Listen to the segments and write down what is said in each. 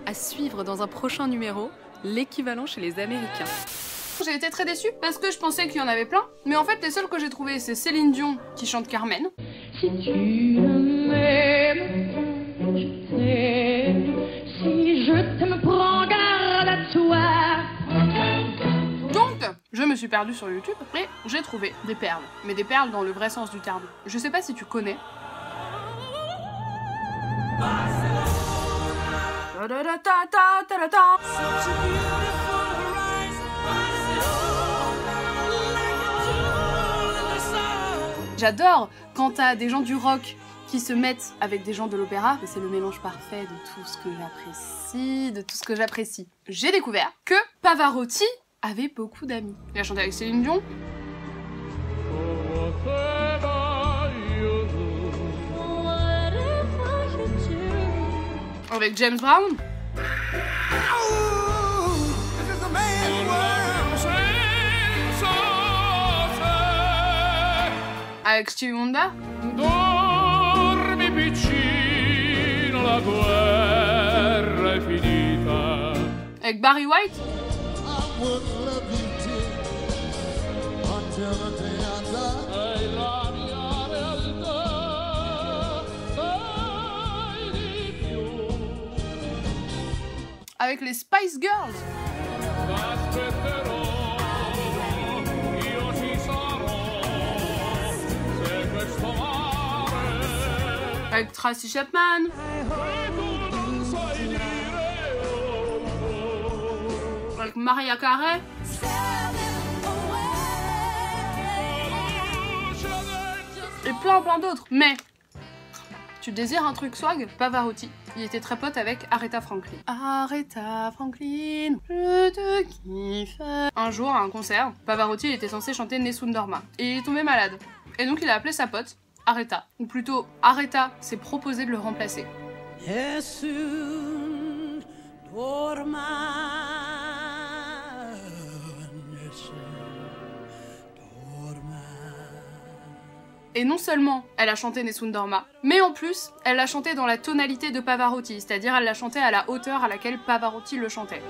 À suivre dans un prochain numéro, l'équivalent chez les Américains. J'ai été très déçue parce que je pensais qu'il y en avait plein, mais en fait les seuls que j'ai trouvés c'est Céline Dion qui chante Carmen. Si tu ne m'aimes pas, je t'aime. Si je t'aime, prends garde à toi. Donc, je me suis perdue sur YouTube et j'ai trouvé des perles. Mais des perles dans le vrai sens du terme. Je sais pas si tu connais. J'adore quand t'as des gens du rock qui se mettent avec des gens de l'opéra, c'est le mélange parfait de tout ce que j'apprécie, J'ai découvert que Pavarotti avait beaucoup d'amis. Il a chanté avec Céline Dion. Avec James Brown. Avec Stevie Wonder. Dormi piccino, la guerra è finita. Avec Barry White. Avec les Spice Girls. Avec Tracy Chapman. Avec Mariah Carey. Et plein d'autres. Mais tu désires un truc swag? Pavarotti. Il était très pote avec Aretha Franklin. Aretha Franklin, je te kiffe. Un jour, à un concert, Pavarotti était censé chanter Nessun Dorma. Et il est tombé malade. Et donc il a appelé sa pote, Aretha. Ou plutôt, Aretha s'est proposé de le remplacer. Nessun dorma. Et non seulement elle a chanté Nessun Dorma, mais en plus, elle l'a chanté dans la tonalité de Pavarotti, c'est-à-dire elle l'a chanté à la hauteur à laquelle Pavarotti le chantait.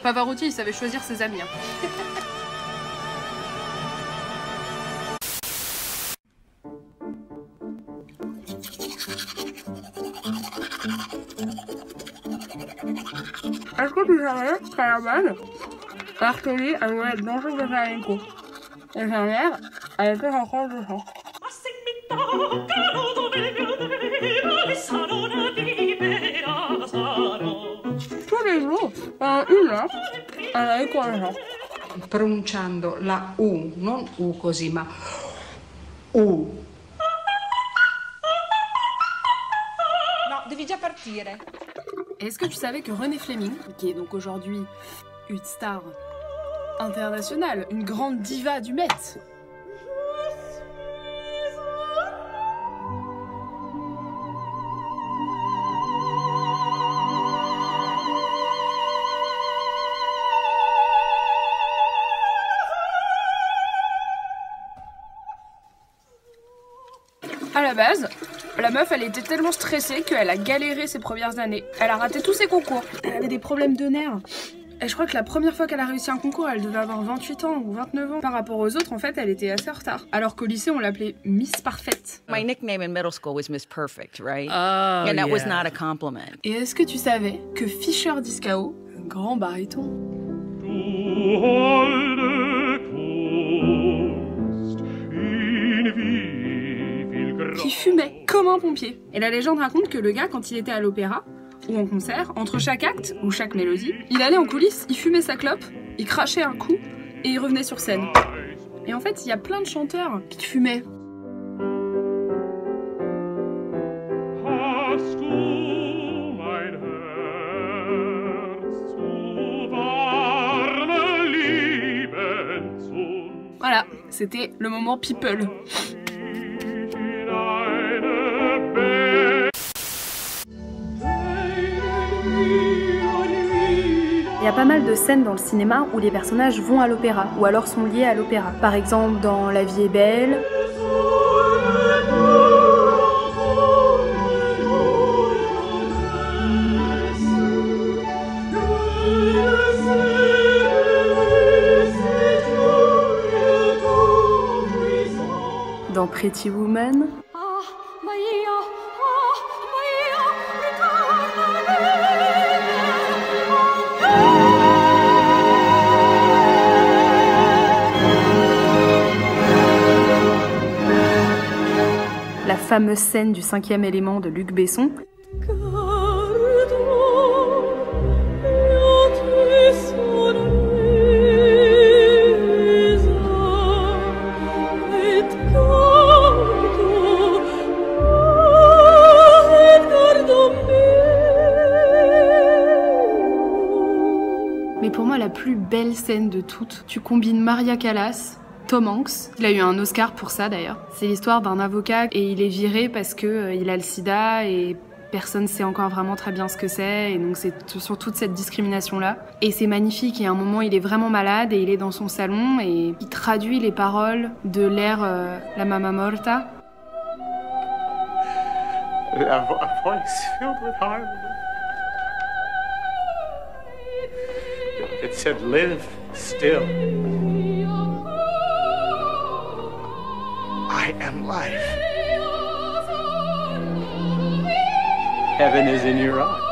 Pavarotti, il savait choisir ses amis. Est-ce que tu savais qu'à la base, Bartoli allait être danseur de flamenco? Et sa mère, elle était en France de sang. Tous les jours, pendant 1 heure, elle allait courir. Pronunciando la U, non U così, ma U. No, devi già partire. Est-ce que tu savais que Renée Fleming, qui est donc aujourd'hui une star internationale, une grande diva du Met, à la base, la meuf, elle était tellement stressée qu'elle a galéré ses premières années. Elle a raté tous ses concours. Elle avait des problèmes de nerfs. Et je crois que la première fois qu'elle a réussi un concours, elle devait avoir 28 ans ou 29 ans. Par rapport aux autres, en fait, elle était assez en retard. Alors qu'au lycée, on l'appelait Miss Parfaite. My nickname in middle school was Miss Perfect, right? And that was not a compliment. Et est-ce que tu savais que Fischer Discao, un grand baryton, qui fumait comme un pompier. Et la légende raconte que le gars, quand il était à l'opéra ou en concert, entre chaque acte ou chaque mélodie, il allait en coulisses, il fumait sa clope, il crachait un coup et il revenait sur scène. Et en fait, il y a plein de chanteurs qui fumaient. Voilà, c'était le moment people. Il y a pas mal de scènes dans le cinéma où les personnages vont à l'opéra, ou alors sont liés à l'opéra. Par exemple, dans La vie est belle. Dans Pretty Woman. La fameuse scène du 5e élément de Luc Besson. Mais pour moi, la plus belle scène de toutes, tu combines Maria Callas, Tom Hanks, il a eu un Oscar pour ça d'ailleurs. C'est l'histoire d'un avocat et il est viré parce que il a le sida et personne sait encore vraiment très bien ce que c'est, et donc c'est sur toute cette discrimination-là. Et c'est magnifique, et à un moment il est vraiment malade et il est dans son salon et il traduit les paroles de l'air La Mamma Morta. A voice filled with harmony. It said, live still. I am life. Heaven is in your eyes.